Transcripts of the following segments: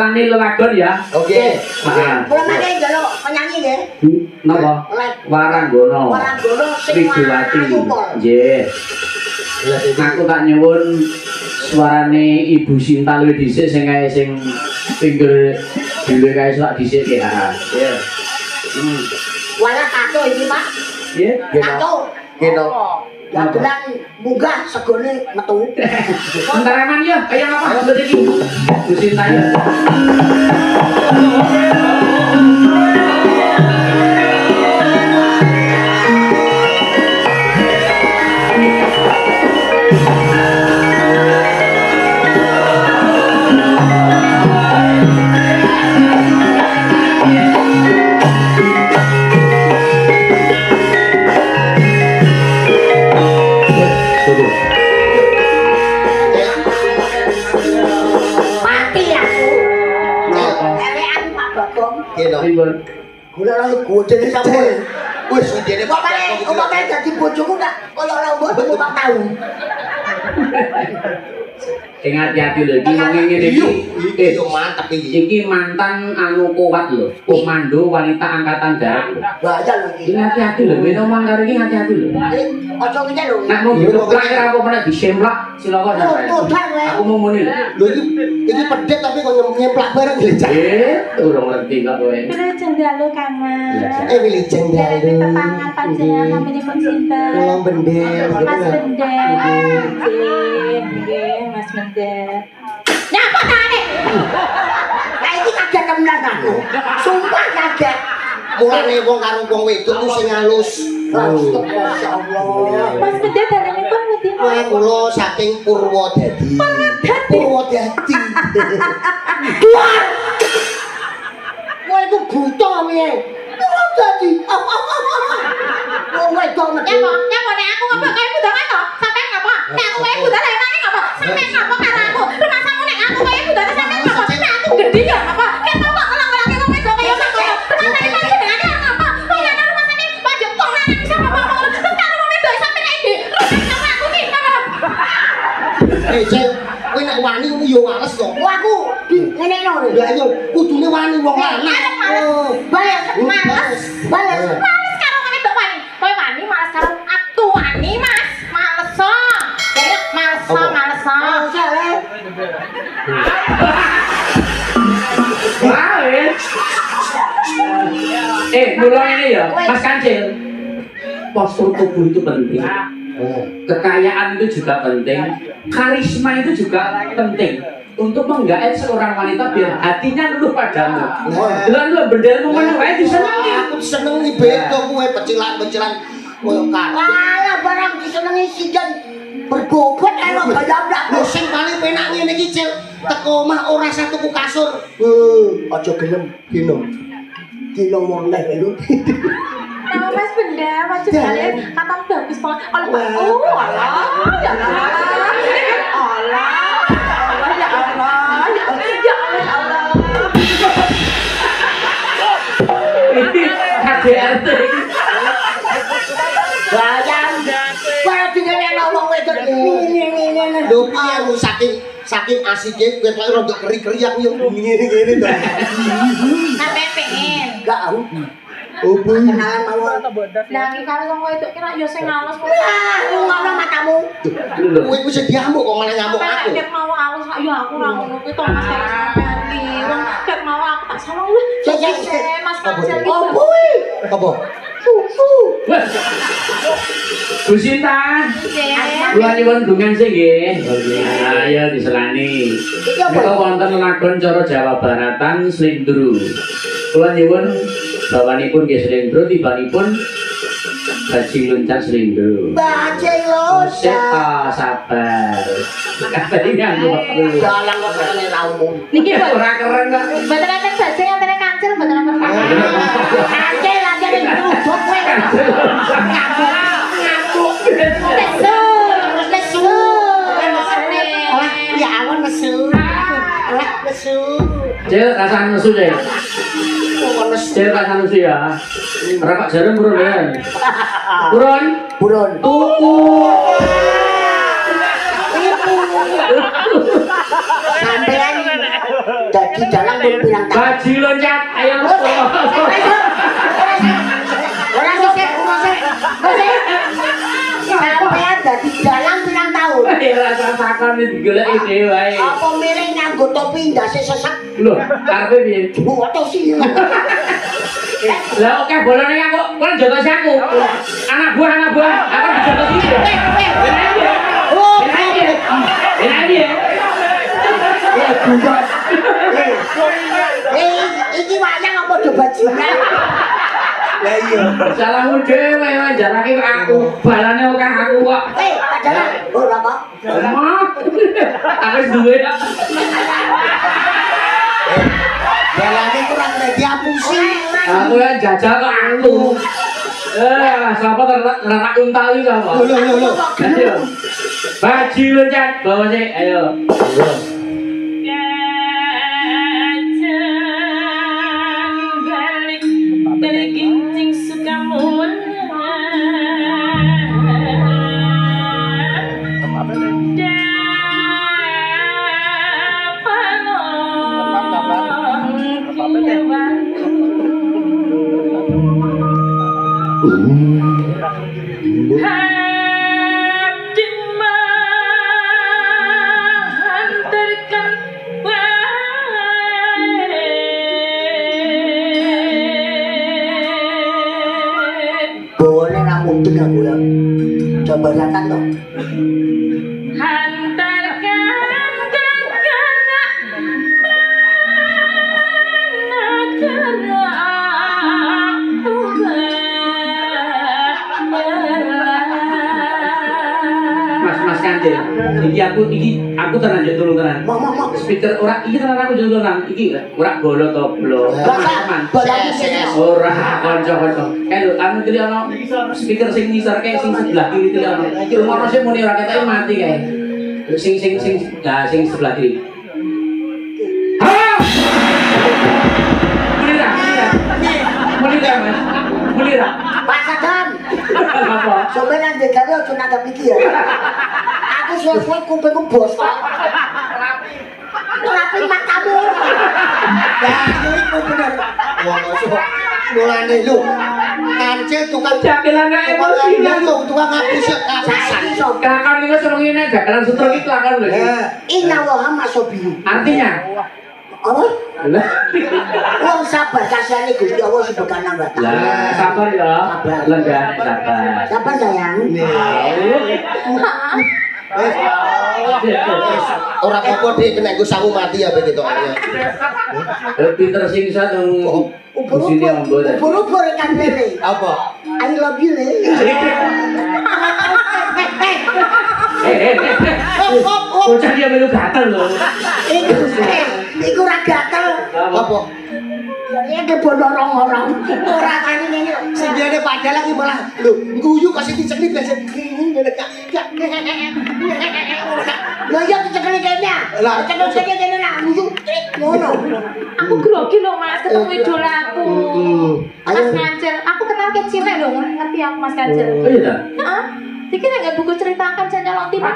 ngelani lelagon ya. Oke. Kula mangke njaluk penyanyi nggih. Napa? Waranggono. Waranggono sing Widiwati. ayu pol. Nggih. Aku tak nyuwun suarane Ibu Sinta luwih dhisik sing kae sing pinggir dhewe kae sak dhisik ya. Nggih. Wala tato iki, Pak. Nggih. Tato. Keno. Dagelan munggah segone metu. Sentarangan ya, kayak apa? Ayo iki. Bu Sinta ya. Keno. Kula lagi godene sampun. Wis ngene Pak. Upamane dadi bojoku tak kaya lombok 4 tahun. Sing hati-hati lho iki wong ngene iki. Iki yo mantep iki. Iki mantan anu kuat lho, komando wanita angkatan darat. Bahaya lho iki. Iki hati-hati lho, ben omong karo iki hati-hati lho. Aja ngene lho. Nek mau dikeplak ora apa meneh disemplak silakan sampean. Aku mau muni lho. Lho iki pedet tapi kok nyemplak bareng glecak. Urung ngerti kok kowe. Wilujeng dalu Kang Mas. Wilujeng dalu. Tepangan panjenengan naminipun sinten? Kula Bendel. Mas Bendel. Nggih, Mas Bendel. Nyapa tane? Lah iki kaget temenan aku. Sumpah kaget. Mulane wong karo wong wedok ku sing halus. Masyaallah. Mas Bendel dalemipun pundi? Kula saking Purwodadi. Purwodadi. Duar. Kowe iku buta piye? Purwodadi. Wong wedok metu. Nyapa nek aku ngapa kae budal to? Sampeyan ngapa? Nek aku kae budal lha emane ngapa? Sampeyan ngapa karo aku? Rumasamu nek aku kae budal sampeyan ngapa? Nek aku gedhi ya ngapa? Ket kok ngelang-ngelangi wong wedok kaya ngono. Rumasane panjenengan ngapa? Kok nek rumasane panjang kok nang bisa ngapa? Terus karo wong wedok sampeyan iki. Rumah aku ki ngapa? Cek, kowe nek wani ku yo males kok. Wah aku ngene lho. Lah yo kudune wani wong lanang. Bales. Males karo wong wedok wani. Kowe wani males karo aku wani, Mas. Males. Males. Mula ini ya, Mas Kancil. Postur tubuh itu penting. Kekayaan itu juga penting. Karisma itu juga penting. Untuk menggaet seorang wanita biar hatinya luluh padamu. Lan lu bendel momen wae disenengi. Aku senengi beda kowe pecilan-pecilan koyo karo. Lah barang disenengi sidan berbobot elok bayabrak. Lho sing paling penak ngene iki, Cil. Teko omah ora usah tuku kasur. Aja gelem dino. Dino moneh lho. Nama Mas Bendel, wajib kalian katam bagus banget. Alah, ya Allah. Ini KDRT. Bayang. Kaya dingene wong wedok ngene. Lho piye aku saking asike kowe kok rada keri-keri aku yo ngene-ngene to. Sampai pengen. Enggak aku. Opo? Kenalan mawon. Lah iki karo wong wedok kira yo sing alus kok. Ngono matamu. Kowe ku sediamu kok malah nyamuk aku. Ket mau alus yo aku ora ngono kuwi to Mas karo sampean iki. Wong ket mau aku tak salah lho. Mas Kancil iki. Opo kuwi? Apa? Susu. Bu Sinta. Kula nyuwun dungan sih nggih. Ayo diselani. Nika wonten lakon cara Jawa Baratan Slendro. Kula nyuwun bawanipun nggih Slendro tibanipun bajing loncat Slendro. Bajing loncat. Sabar. Kabeh iki aku perlu. Dalang kok kene ra umum. Niki Ora keren kok. mboten enten bajing enten Kancil mboten enten. Kancil lanjane nyuduk kowe. Ya awan nesu. Nesu. Cek rasa nesu deh. Cek rasa nesu ya. Rapak jarum burun ya. Burun. Tuku. Sampean dadi di dalam pun bilang tahu. Baji loncat, ayo. Orang sih. Sampean dadi dalang pirang tahun? Rasa sakon iki digoleki dhewe wae. Apa milih nganggo topi ndase sesek? Lho, karepe piye? Foto sih. Lah oke bolone aku, kon jotos aku. Anak buah, aku dijotos iki. Oh, Enak piye? iki wayang apa do bajingan? Lah iya. Salahmu dhewe wae jarake aku, balane oke aku kok. Padahal ora kok. Aku wis duwe kok. Balane kurang diapusi. Aku ya jajal kok aku. Siapa ternak untal iki sapa? Lho. Ayo. Baji loncat, bawa sih, ayo. Tergincing suka Bawane ra mudeng aku ya. Coba rakan to. Mas Kancil, iki aku tenan yo tolong tenan. Mau. Speaker ora iki tenan aku yo tenan. Iki ora bolo to blo. Teman. Ora kanca-kanca. Lho anu tadi ono speaker sing ngisor kae sing sebelah kiri tadi ono. Iki ngono sih muni ora ketoke mati kae. Sing sebelah kiri. Mulira Mas. Mulira. Pak Sadan. Apa? Sampeyan ndek gawe aja nanggap iki ya. Aku suwe-suwe kupingku bosok. Rapi matamu. Lah iku bener. Wong kok mulane lho. Kancil tukang Jakelan kae emosi lho, tukang ngapus kasasan. Kelakon niku suruh ngene jagalan sutra iki kelakon lho. Inna wa masobiyu. Artinya Apa? lah Wong sabar kasihane Gusti Allah subhanahu wa taala. lah sabar ya. Lenggah sabar. Sabar sayang. Ora apa-apa Dik, nek sawu mati ya begitu aja. Pinter sing satu sini ambon. Ubur-ubur kan lele. Apa? I love you le. Bocah dia melu gatel lho. Iku ra gatel. Apa? Ya ke bodorong-orong. Ora kani ngene. Sing dene padahal lagi malah lho, guyu kasih dicekli biasa ngene gak. Lho ya dicekli kene. Lah, Cekli kene nak guyu. Ngono. Aku grogi lho Mas, ketemu idolaku. Mas Ayo. Kancil, aku kenal kecilnya lho, ngerti aku Mas Kancil. Oh iya dah. Heeh. Iki nek gak buku ceritakan saya nyolong tipe.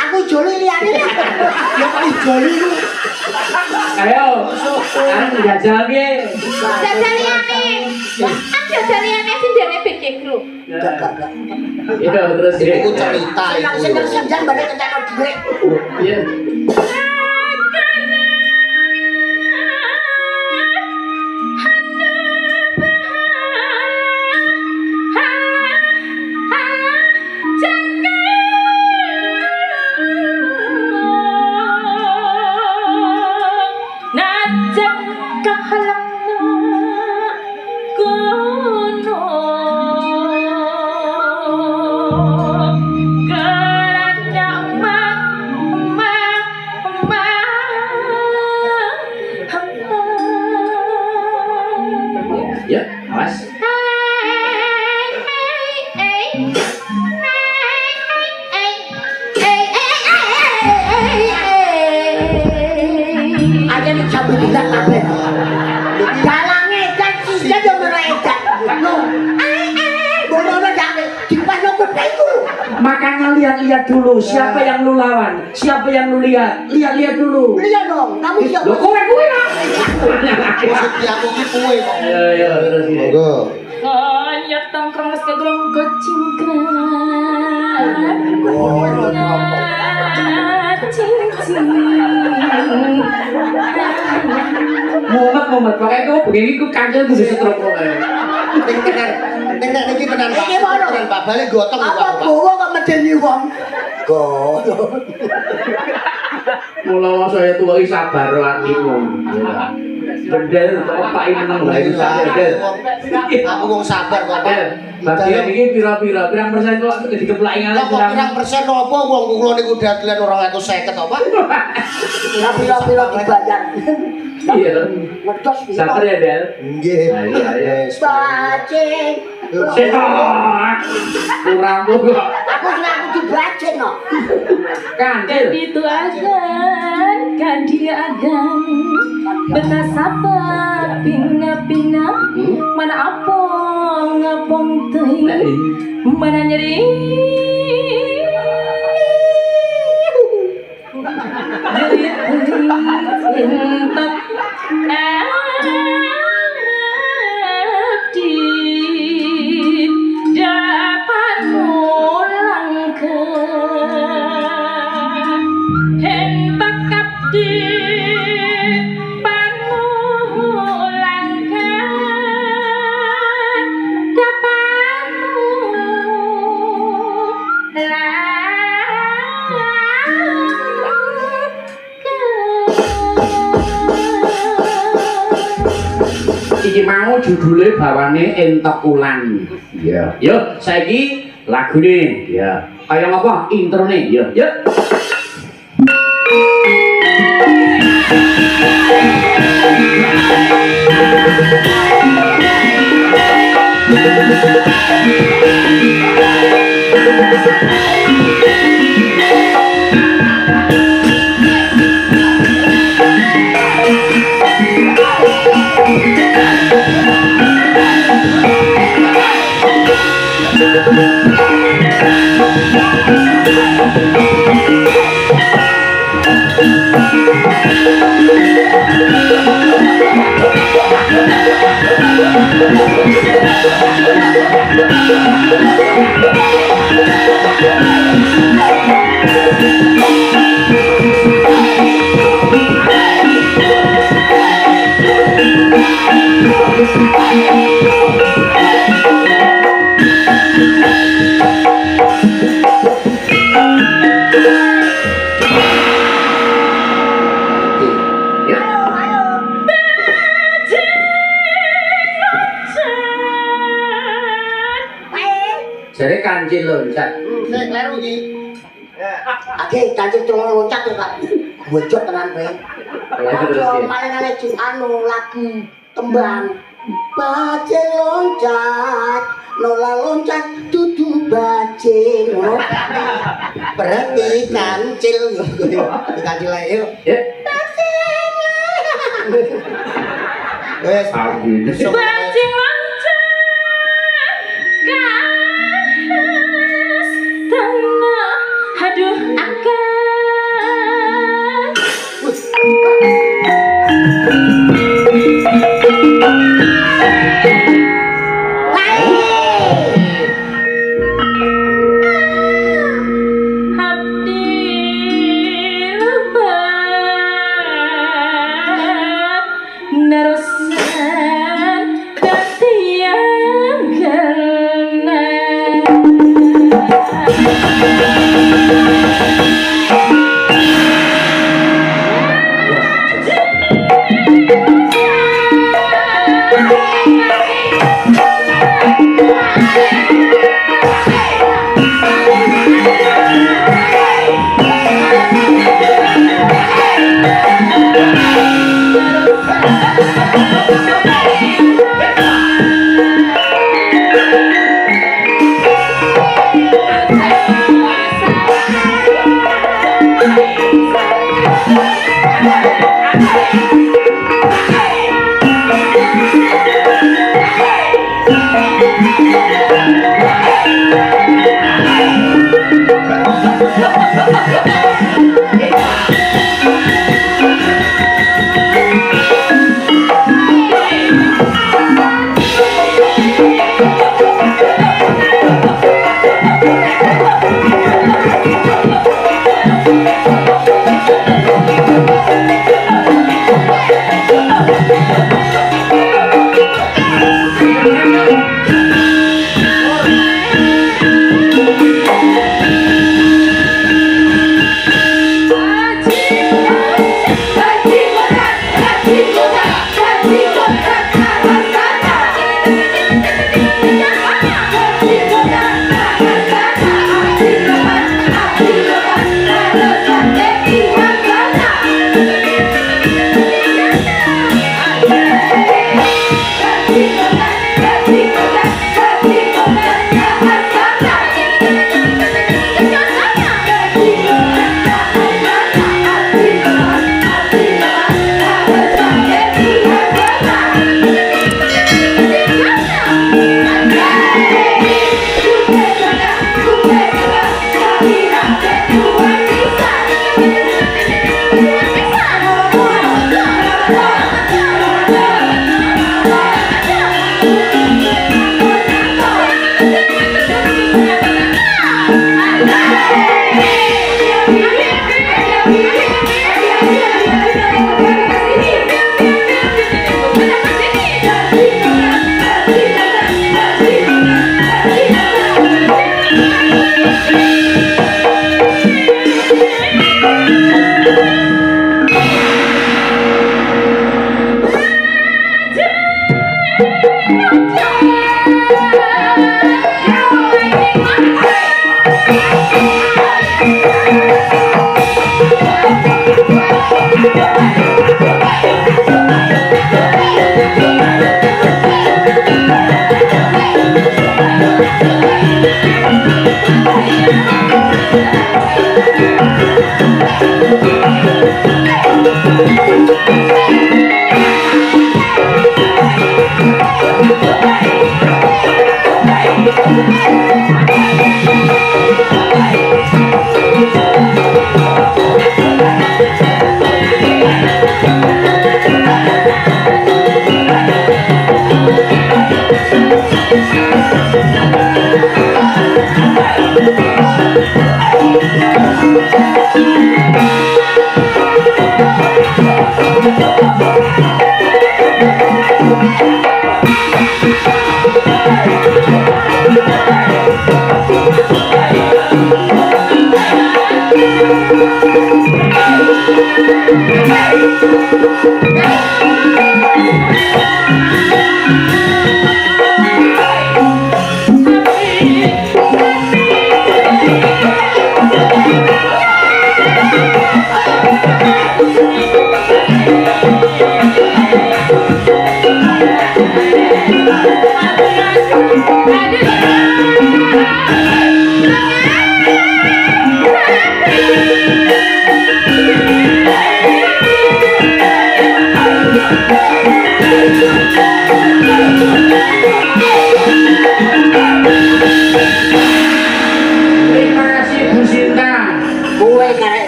Aku joli liyane. Ya kok joli lu. Ayo. Arep jajal piye? Jajaliane. Kan jajaliane sing dene bikin grup. Iya terus ya. Iku cerita iku. Seneng-seneng jan balik kentano dhuwit. Iya. Ya, awas. Aja nih cabut tidak kabeh. Dalange edan sing yo ora edan. Lho. Bono-bono dake dipasno kupingku. Pertama lihat-lihat dulu siapa yang lu lawan, siapa yang lu lihat. Lihat-lihat dulu. Lihat dong, kamu siapa? Lo kowe lah. Maksudnya aku ki kowe kok. Ya terus ini. Monggo. Kaya tangkrong wis kegrong kecingkran. Cincin. Mumet pakai kau begini ku kancil kudu setruk kowe. Ning tenan niki tenan Pak. Iki mana? Tenan Pak, balik gotong iki Apa Pak. bawa kok medeni wong? Gono. Mula saya tuwai sabar atimu. Bendel opak iki meneng lha iku sadel. Aku wong sabar kok Pak. Bagian iki pira-pira, pirang persen kok dikeplaki Lah kok pirang persen apa wong kula niku dadilan 250 to Pak? Pira-pira dibayar. Iya. Ngedos piye? Sabar ya, Del. Nggih. Ayo, ayo. Bacing. Sehat. Kurang kok. Aku senang aku dibacing no. Kancil. Itu agan, kan dia agan. Benar sapa pina-pina. Mana apa ngapong teh. Mana nyeri. Jadi entak abdi dapat mulang ke hentak abdi pamulang ke dapat Iki mau judulnya bawane entok ulan. Iya. Yo, saiki lagune. Iya. Kaya apa? Introne. Yo, yo. Jadi kancil loncat. Nek kleru iki. Ade kancing tolong loncat ya Kak. Bocot tenan kowe. Terus ya. Malah anu lagu tembang. Bajing loncat, nola loncat dudu bajing. Berarti kancil. Kancil ae yuk. Ya. Wes. Aku. bajing loncat gas tanah aduh akan abdi lebat nerusan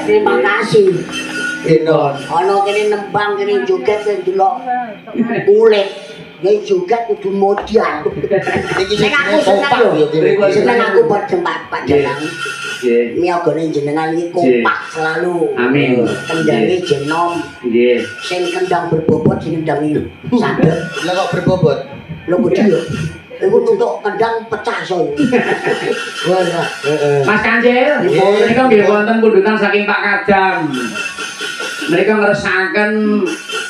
Terima kasih. Enon. Ono kene nembang kene joget kene delok kulit. Ya joget kudu modal. Iki Nek aku seneng lho. Seneng aku buat jembat panjenengan. Nggih. Miogone jenengan iki kompak selalu. Amin. Kendhange jenom. Nggih. Sing kendang berbobot sing kendang iki. Sadar. Lah kok berbobot? Lho kok dia. Iku untuk kendang pecah so. Wah. Mas Kancil, mereka nggih wonten kundutan saking Pak Kadam. Mereka ngeresaken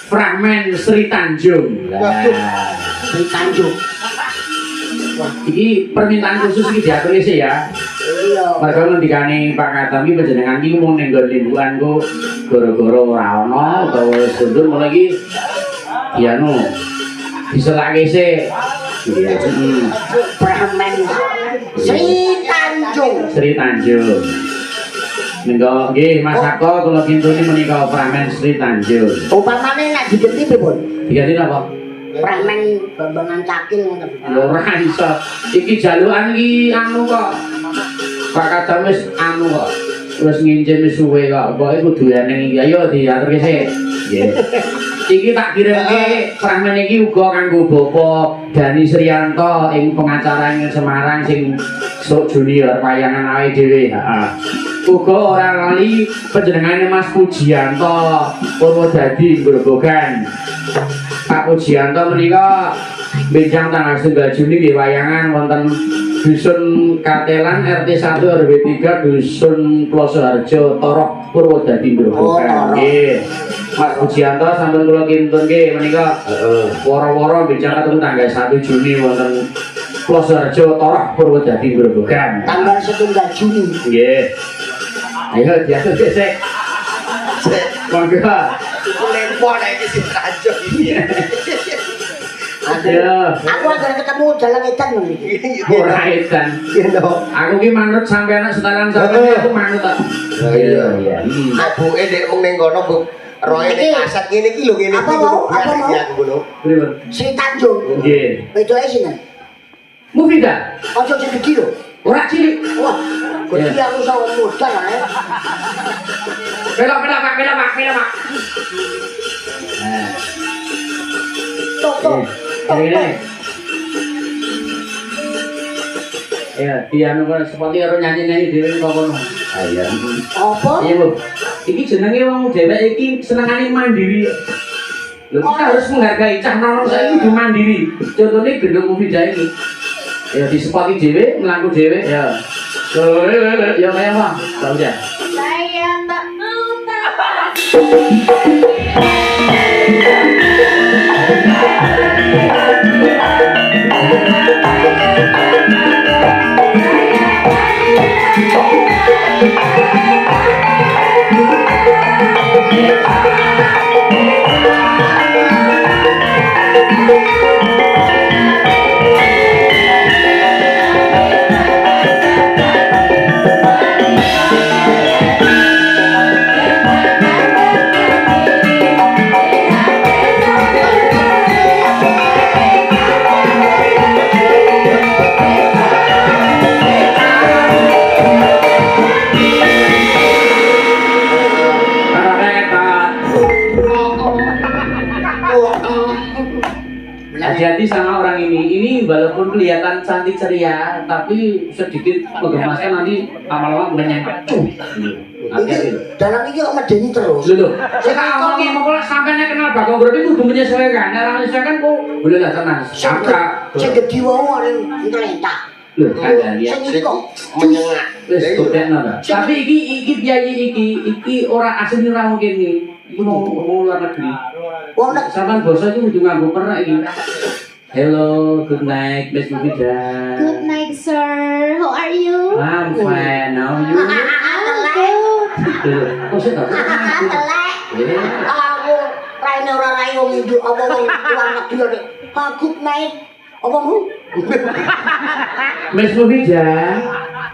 fragmen Sri Tanjung. Sri Tanjung. Wah, ini permintaan khusus iki diaturi sih ya. Iya. Mereka ngendikane Pak Kadam iki panjenengan iki mung ning nggon lingkungan kok gara-gara ora ana utawa sundur mulai iki ya no. Diselake sih. Iya. Permen Sri Tanjung. Sri Tanjung. Mengko nggih Mas Sako kula kintuni menika Pramen Sri Tanjung. Upamane nek digenti pripun? Diganti napa? Pramen Bambangan Cakil ngoten. Ora iso. Iki jalukan iki anu kok. Pak Kadam wis anu kok. wis ngincim suwe kok. Pokoke kudu eneng iki. Ayo diaturke sik. Nggih. Iki tak kirimke fragmen iki uga kanggo Bapak Dani Sriyanto ing pengacara ing Semarang sing sok junior wayangan awake dhewe. Heeh. Uga ora lali panjenengane Mas Pujiyanto Purwodadi Grobogan. Pak Pujiyanto menika benjang tanggal 9 Juni nggih wayangan wonten Dusun Katelan RT 1 RW 3 Dusun Plosoharjo Torok Purwodadi Grobogan. Nggih. Mas Pujiyanto sampun kula kintun nggih menika woro-woro benjang ketemu tanggal 1 Juni wonten Plosoharjo Torok Purwodadi Grobogan. Tanggal 1 Juni. Nggih. Ayo diatur sik. Monggo. Lempon iki sing rajo iki. Ya. Aku agar ketemu jalan edan lho iki. Ora edan. Aku ki manut sampeyan setelan sampeyan aku manut tak. Iya. Abuke nek mung ning kono Bu. Roe nek aset ngene iki lho ngene iki. Apa mau? Ya ngono. Pripun? Sri Tanjung. Nggih. Bedoke sinten? Mufidah. Ojo sing gedhi lho. Ora cilik. Wah, gedhi aku sawo modal ae. Belok. Nah. Tok. Ini. Ya, dia kan seperti karo nyanyi-nyanyi dhewe kok ngono. Iya. Apa? Iya, Bu. Iki jenenge wong dhewek iki senengane mandiri. Lho, kita harus menghargai cah nono saiki kudu mandiri. Contohnya gendong Mufidah ini. Ya disepati dhewe, mlaku dhewe ya. Ya kaya apa? Tahu ya? Saya tak mau hati-hati sama orang ini. Ini walaupun kelihatan cantik ceria, tapi sedikit menggemaskan nanti lama-lama menyangkut. Hati-hati. Dalam iki kok medeni terus. Lho, saya ngomongin mau sampeyan kenal Bagong Bro itu kudu menyesuaikan. Nek menyesuaikan kok boleh lah tenang. Sangka. Sing gedhi wae arep nglentak. Lho, kalian lihat. Sing iki kok Menyengak. Wis godekno ta. Tapi iki piyayi iki ora asline ora mungkin iki. Iku mau luar negeri. wong nek Sampeyan basa iki kudu nganggo perak iki. Hello, good night, Miss Mufidah. Good night, sir. How are you? I'm fine, how are you? I'm good. Kok sih tak? telek. Aku raine ora rai wong Indo apa wong luar negeri. Good night. Apa mu? Miss Mufidah,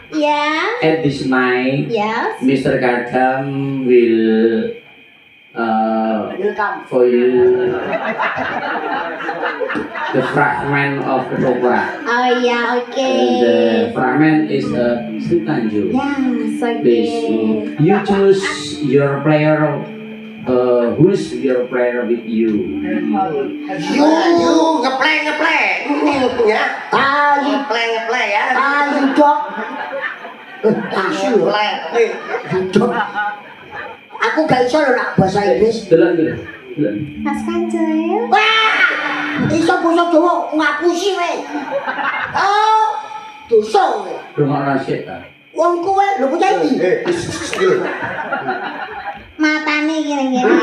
Yeah. at this night, Yes. Mr. Kadam will Welcome. for you the fragment of Ketoprak. Oh yeah. And the Okay. fragment is a Sri Tanjung. Yes. Please, Okay. you choose your player. Who's your player with you? You ngeplay ya. Ayo, Ngeplay ya. ayo dok. Asu. Ngeplay. Dok. Aku gak iso lho nak bahasa Inggris. Delan gitu. Delan. Mas Kancil. Wah! Iso basa Jawa ngapusi we. Oh, dosa we. Rumah rasyid ta. Wong kowe lho punya iki. Matane kira-kira.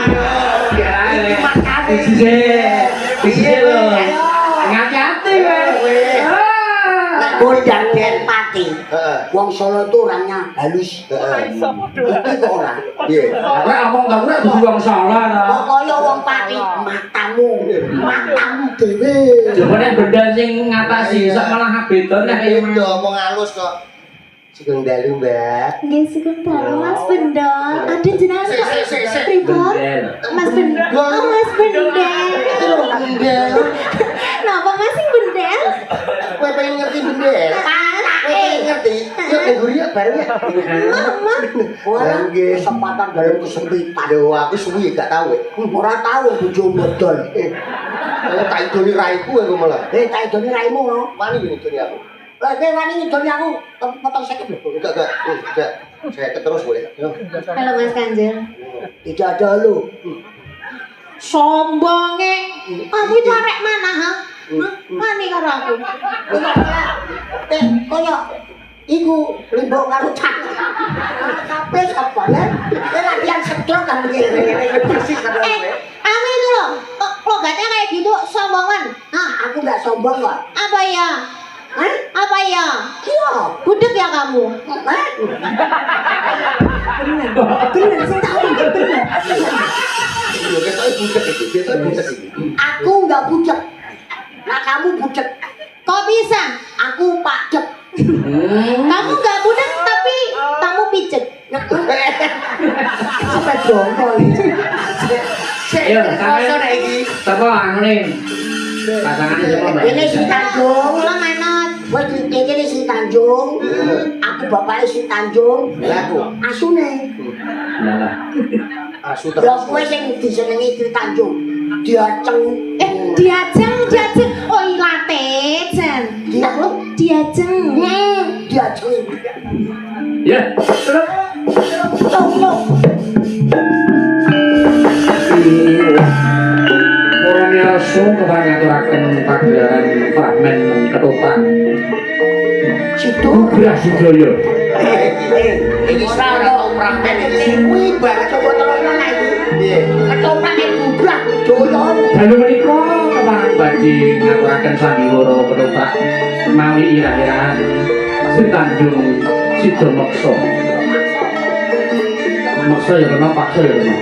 Piye lho. Ngati-ati we. Nek gondang ben pati. Heeh. Wong Solo itu orangnya halus. Heeh. Iki kok ora. Piye? Ora omong gak ora kudu wong salah ta. Pokoknya wong pati matamu dhewe. Coba nek benda sing ngatasi sak malah bedon nek kaya Itu omong halus kok. Sugeng dalu, Mbak. Nggih sebentar, Mas Bendol. Ada jenengan Sik. Pripun? Mas Bendol. Oh, Mas Bendol. Bendel. Napa Mas sing Bendol? Kowe pengen ngerti bendel? Panak ngerti. Yuk nggur ya bareng ya. Ora kesempatan dalam kesempitan. Lho aku suwi gak tau. Ora tahu bojo modal. Kalau tak idoni raiku aku malah. Tak idoni raimu no. Wani ngene idoni aku. Lah kowe wani ngidoni aku potong sakit lho. Enggak. Saya terus boleh. Halo Mas Kanjeng. Tidak ada lu. Sombonge. Kamu itu arek mana ha? Mani karo aku. Koyo iku limbok karo cat. Kabeh sapa ya? Kowe latihan sedok kan ngene persis karo kowe. Kamu itu loh, logatnya kayak gitu, sombongan. Ah, aku enggak sombong kok. Apa ya? Hah? Apa ya? Iya. Budek ya kamu? Hah? Bener sih tahu bener. Lho ketoke butek iki, ketoke butek iki. Aku enggak bucek. Nah kamu bucek. Kok bisa? Aku pacek. Kamu nggak budek tapi kamu pijet. Sampai dongol. Ayo, sampai sapa anu nih? Pasangannya sapa, Mbak? Ini si Tanjung. Lo menot. Wah, ini si Tanjung. Aku bapaknya si Tanjung. Lah aku Asune. Lah. asu Ya kowe sing disenengi si Tanjung. Diaceng. Diajeng. Oh ilate, Jen. Diajeng. Diaceng. Ya, terus. Tolong. Orangnya langsung kebanyakan pagelaran fragmen ketoprak. Situ. Beras Sujoyo. Iki ora tau praktek iki. Kuwi banget coba terusno nek iki. Piye? Ketoprak bubrak doyon. Dalu menika keparang badhe ngaturaken sandiwara ketoprak mawi irah-irahan Sri Tanjung Sidomokso. Maksa ya kena paksa ya kena.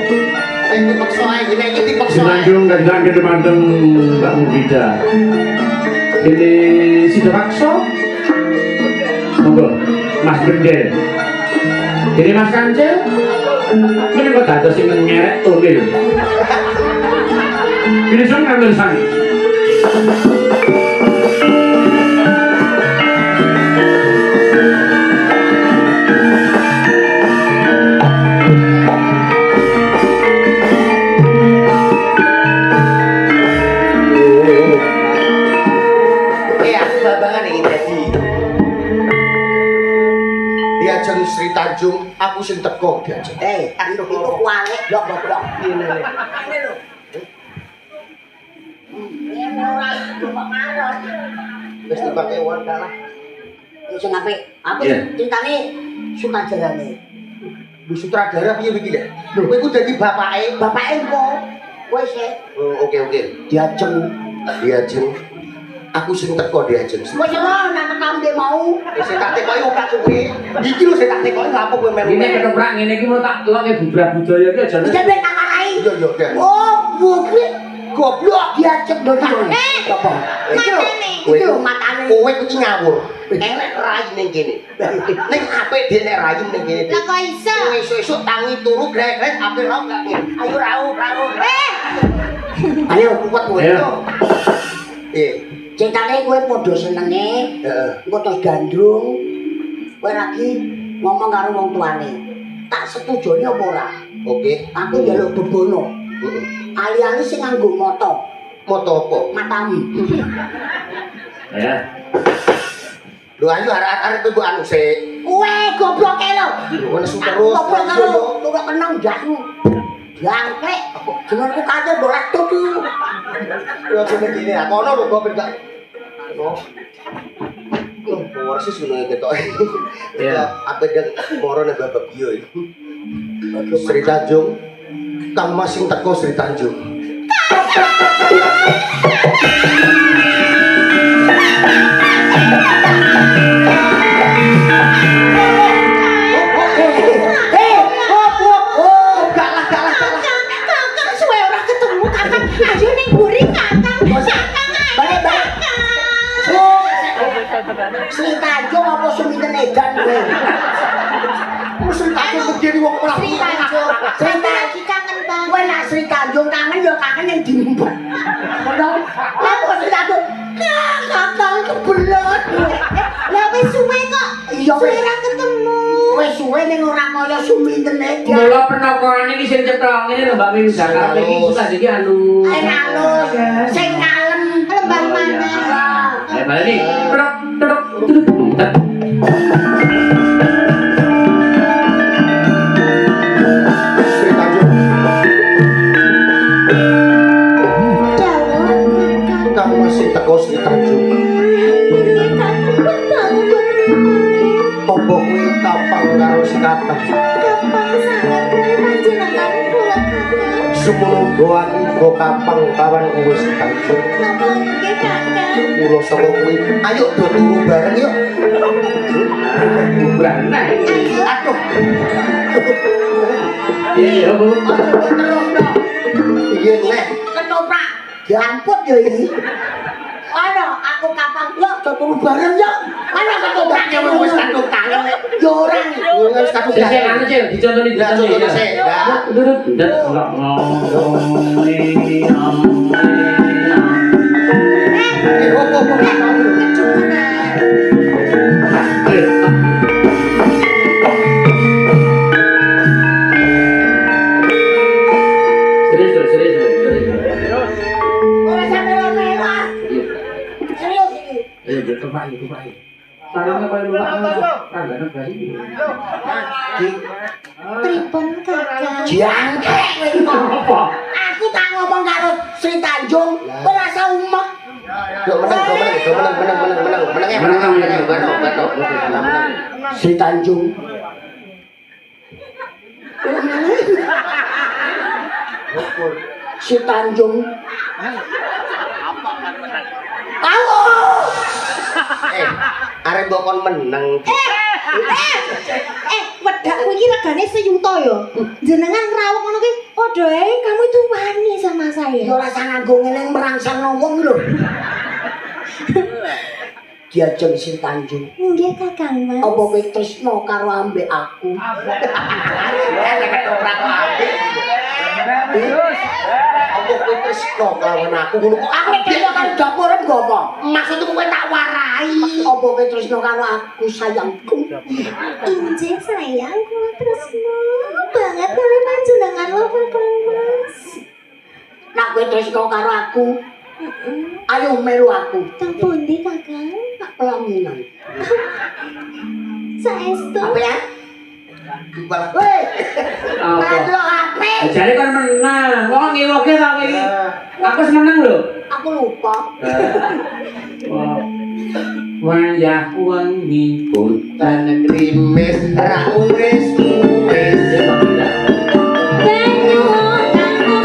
Iki paksa ae iki iki dipaksa. Sri Tanjung kadang kedemandeng Mbak Mubida. Ini Sidomokso. Monggo Mas Bendel. Ini Mas Kancil. Ini kok dados sing ngerek tolil. Ini sing ngambil sani. Aku babangan iki dadi. Diajeng Sri Tanjung, aku sing teko diajeng. Itu kualik blok-blok. Ini lho. Wis dipakai uang kalah. Sing apik. Aku Iya. ceritane sutradarane. Lu sutradara piye iki lho? Lho kowe ku dadi bapake. Bapake engko wis Oh, oke. diajeng. Diajeng. Aku sing teko diajeng. Wis ora nek kambe mau. Wis tak tekoki ora suwe. Iki lho sing tak tekoki lha apa kowe melu. Ini ketoprak ngene iki mau tak loke bubrah budaya iki aja. Iki ben tak marai. Iya, iya. Oh, bukti Goblok. diajeng lho. Apa? Matane. Iki lho matane. Kowe kuwi ngawur. Elek rai ning kene. Ning apik dhewe nek rai ning kene. Lah kok iso? Kowe esuk-esuk tangi turu grek-grek apik ra gak kene. Ayo rauh. Ayo kuat kowe. Ayo. Ceritane kowe padha senenge. Heeh. Engko terus gandrung. Kowe lagi ngomong karo wong tuane. Tak setujone apa ora? Oke. Aku njaluk bebono. Heeh. Ali-ali sing nganggo moto. Moto apa? Matamu. Ya. Lho ayo arek-arek kowe anu sik. Kowe gobloke lho. Lho nesu terus. Goblok karo tuwa kenang jasmu. Jangkrik. Jenengku kate boleh tutu. Yo jeneng kene akono lho kok gak. No. Ora sih sunenge ketok. Iya. Apa dek moro nek babak yo iki. Sri Tanjung. Kang Mas sing teko Sri Tanjung. Kakang suwe ora ketemu kakang. Ayo ning buri kakang. Kakang ayo. Sri Tanjung apa Suminten Edan kowe? Sri Tanjung begini wong ora. Sri Tanjung. Sri Lagi kangen banget. Kowe nak Sri Tanjung kangen ya kangen yang diumpet. Ngono. Lah kok Sri Tanjung? Kakang kebelet. Lah wis suwe kok Ya wis ora ketemu. wis suwe ning ora kaya sumintene. Mula penokone iki sing cetha ngene lho Mbak Min Jakarta iki susah iki halus. Halus, sing kalem Lembah mana? Ayo balik nih. Truk. Sri Tanjung, Dawuh kakang. kang masih teko Sri Tanjung. Nggih kakang pun tahu betul. Apa kuwi kapang karo sekateng? Gampang sangat kali panjenengan kula kakang. Semono aku go kapang kawan kowe Sri Tanjung. Napa nggih kakang? Mula saka kuwi, ayo do turu bareng yuk. Bulan nah. Aduh, Iya, Bu. terus no. iya nek. Ketoprak. Diamput ya ini. Ana aku kapan yo do turu bareng yo. Ana ketoprak Ya wis kadung kangen nek. yo ora. Wis kadung Sik kangen. anu Cil, dicontoni Ya dicontoni. contohnya sih. Nah, Duduk. opo kangen. Serius. Ora sampe mewah. Serius iki. Ayo kepak. Sarangnya paling lupa. Tanggane bali. Pripun kakang? Jangkek kowe iki kok. Apa? Aku tak ngomong karo Sri Tanjung, ora usah umek. Yuk menang. Sri Tanjung. Sri Tanjung. Awo! Arep mbok kon meneng. Wedakku iki regane seyuta ya. Jenengan rawuh ngono ki padha ae kamu itu wani sama saya. Ya ora usah nganggo ngene merangsangno wong lho. Diajeng Sri Tanjung. Nggih kakang Mas. Apa kowe tresno karo ambek aku? Apa kowe tresno kelawan aku ngono kok Aku tresno karo dapur nggo apa? Maksudku kowe tak warai. Apa kowe tresno karo aku sayangku? Injih sayang kula tresno banget karo panjenengan lho kakang Mas. Nak kowe tresno karo aku, ayo melu aku. Teng pundi kakang? Tak pelaminan. Saestu. Apa ya? Kepala. Weh, Apa? padlo ape? Jare kan menang. Kok ngewoke ta kowe iki? Aku wis menang lho. Aku lupa. Wayah wengi Tanah krimis ra wis Banyu kanggo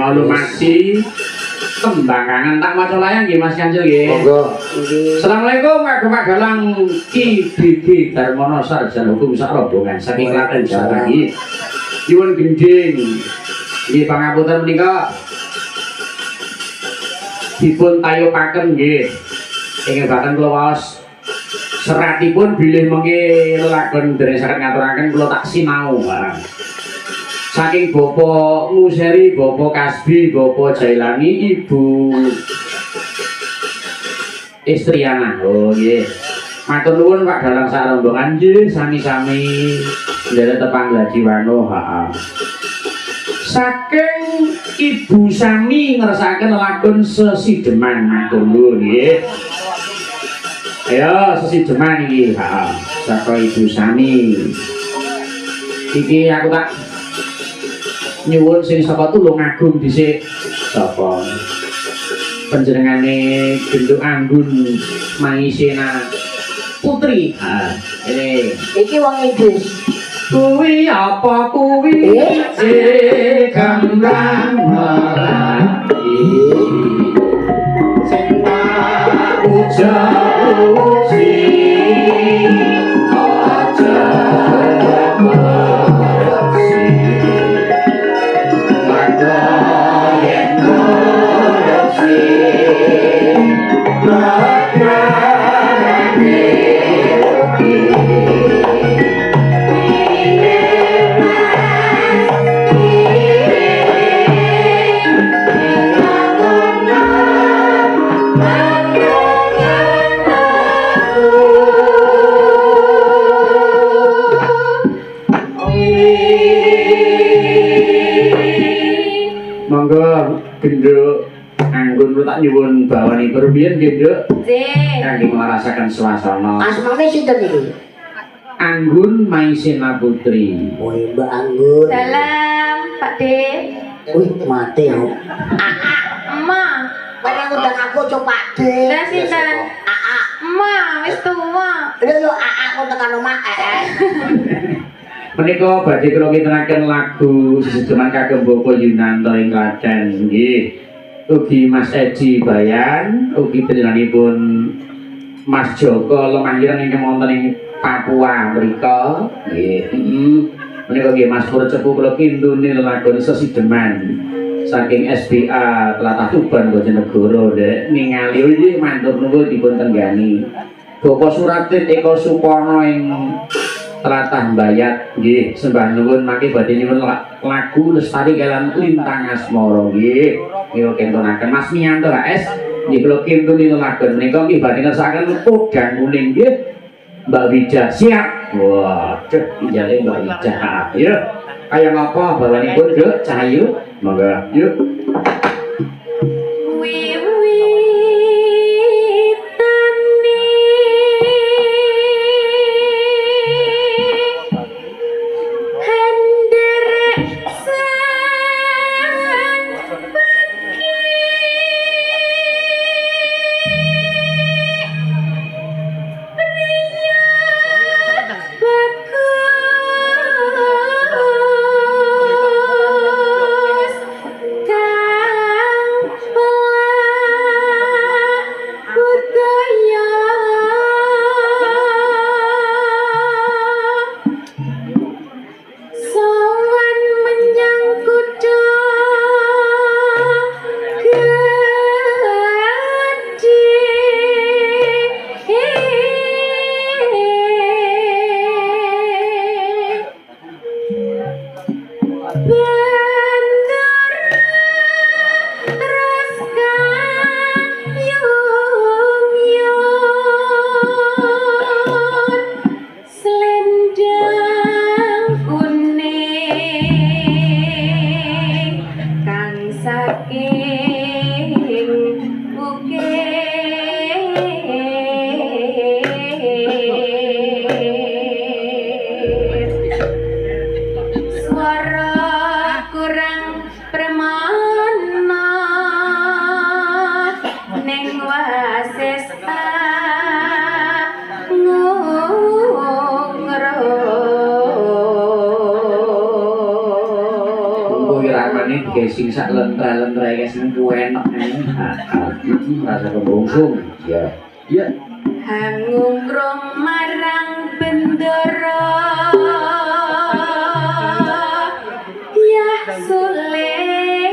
Lumasi tembangangan tak maca layang nggih Mas Kancil nggih. Monggo. Assalamualaikum Pak Galang Ki Bibi Darmono Sarjana Hukum sak rombongan saking Klaten Jawa nggih. Nyuwun gending nggih pangapunten menika dipun tayupaken nggih. Ingebaken kula waos seratipun bilih mengke lelagon deresaken ngaturaken kula tak sinau. Saking Bapak Museri, Bapak Kasbi, Bapak Jailani, Ibu Istriana. Oh nggih. Matur nuwun Pak Dalang sak rombongan nggih sami-sami nderek tepang Gladiwano. Saking Ibu Sami ngersakaken lelagon Sesideman. Matur nuwun nggih. Ayo Sesideman iki, saka Ibu Sami. Iki aku tak nyuwun sing sapa Tulungagung dhisik sapa panjenengane Genduk Anggun Maisena Putri. Ini Iki wong Inggris. kuwi apa kuwi kembang melati sing tak uji aja monggo Genduk Anggun lu tak nyuwun bawani perubian Genduk kangge ngarasaken suasana. Asmane sinten iki? Anggun Maisena Putri. Oh, Mbak Anggun. Dalam Pak De. Wih, mati ya. Emak. Kowe ngundang aku coba De. Lah sinten? Emak wis tuwa. Lho yo aku tekan omah Menika badhe kula kintenaken lagu Sesideman kagem Bapak Yunanto ing Klaten nggih. Ugi Mas Edi Bayan, ugi panjenenganipun Mas Joko Lemahiran ingkang wonten ing Papua mrika nggih. Menika nggih Mas Pur Cepu kula kintune lelagon Sesideman saking SBA Tlatah Tuban Bojonegoro ndek ningali nggih matur nuwun dipun tenggani. Bapak Suratin Eko Supono ing Tlatah Mbayat nggih sembah nuwun mangke badhe nyuwun lagu Lestari Kelan Lintang Asmara nggih kira kentonaken Mas Miyanto S nggih kula kintuni lelagon menika nggih badhe ngersakaken Podang Kuning nggih Mbak Wija siap. Waduh ijale Mbak Wija. Ya kaya ngapa bawanipun Duk Cahayu monggo yuk. Bagus Sing sak lentra-lentra iki sing enak rasa kebungsung ya ya Hangungrung marang bendera Yah Sulistya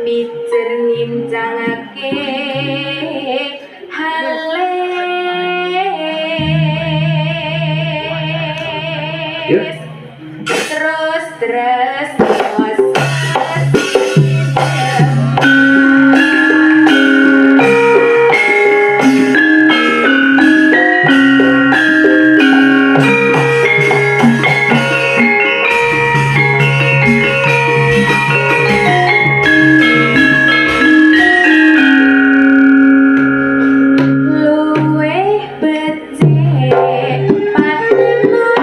pijer ngincangake halis terus luweh becik paten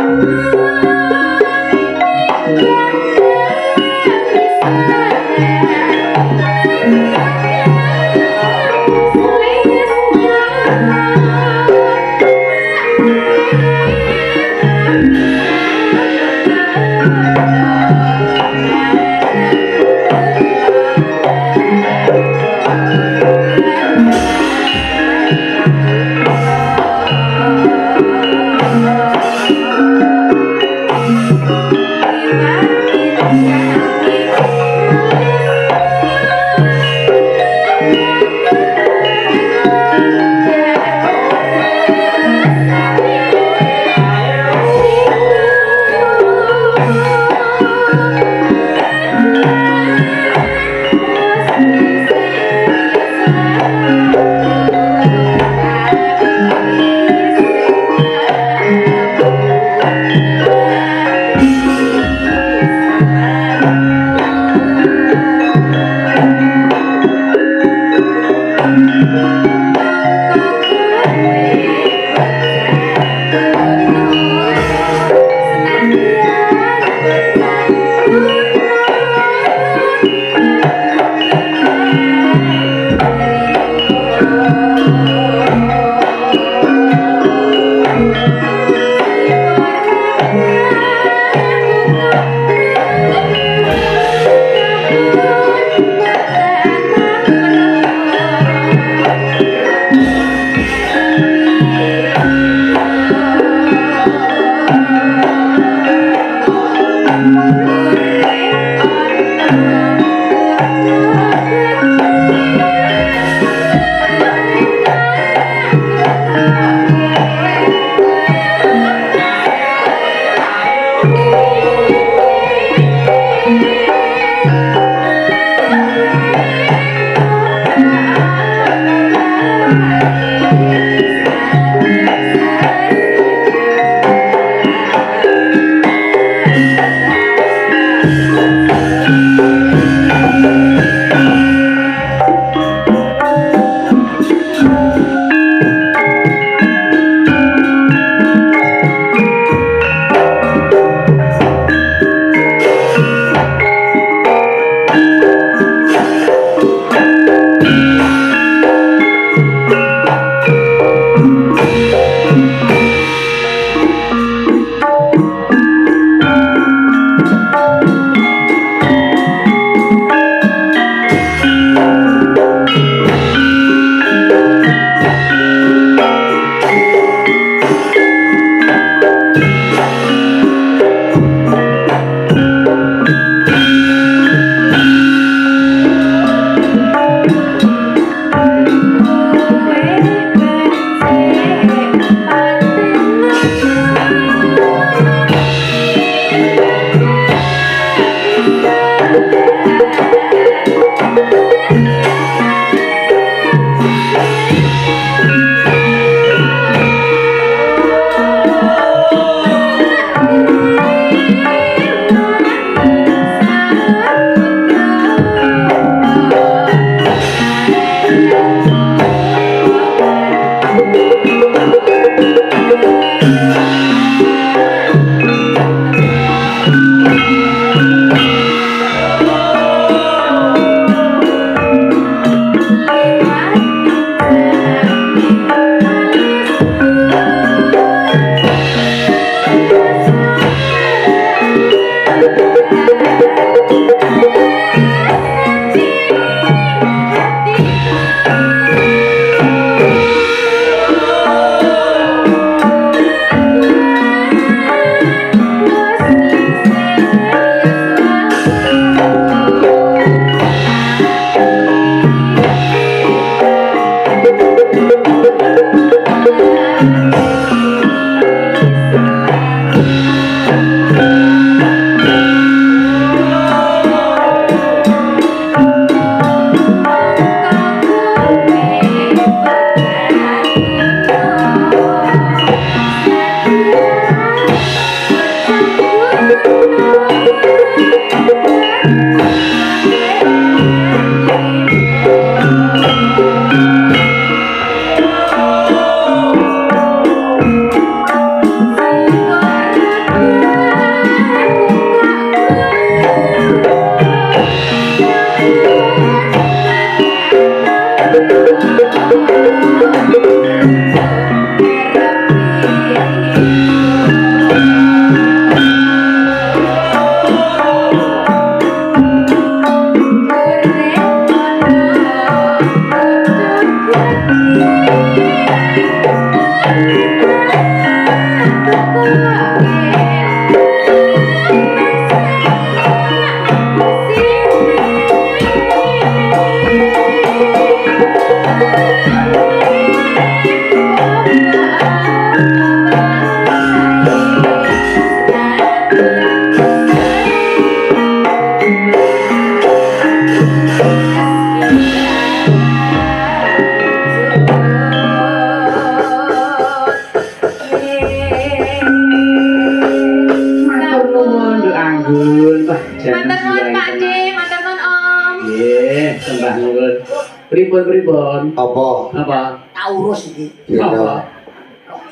Wah, jangan Matur nuwun silakan. Pak De, matur nuwun Om. Nggih, sembah nuwun. Pripun? Apa? Apa? Tak urus iki. Ya. Apa?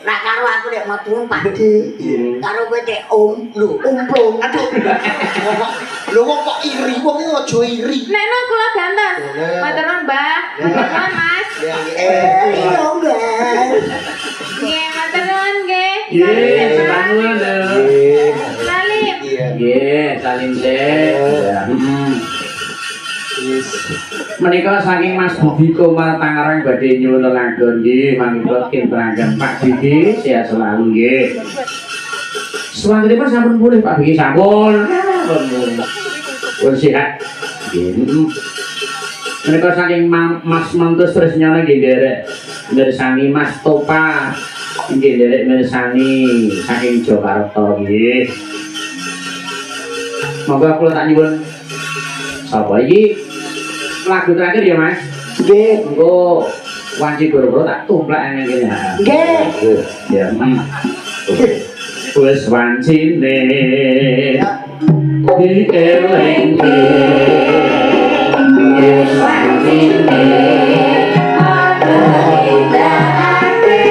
Nah karo aku nek matur nuwun Pak De. Hmm. Karo kowe nek lho umplung. Aduh. Lho wong kok iri, wong iki aja iri. Nek no kula gantos. Boleh. Matur nuwun Mbah. Matur nuwun Mas. Iya enggak. Nggih, matur nuwun nggih. Nggih, sembah nuwun lho. Salim. Iya. Nggih, salim teh. Yes. Menika saking Mas Budi Komar Tangerang badhe nyuwun lelagon nggih mangga kintragan Pak Didi sehat selalu nggih. Selanjutnya sampun pulih Pak Didi sampun. Pun sehat. Nggih. Menika saking Mas Mantus Tresnana nggih nderek mirsani Mas Topa nggih nderek mirsani saking Jakarta nggih. Monggo kula tak nyuwun sapa iki lagu terakhir ya Mas. Nggih. Engko wanci boro-boro tak tumplak nang kene. Nggih. Ya. Wis wancine dielengke. Wis wancine ada indahake.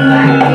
Thank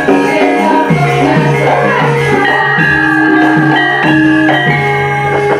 you.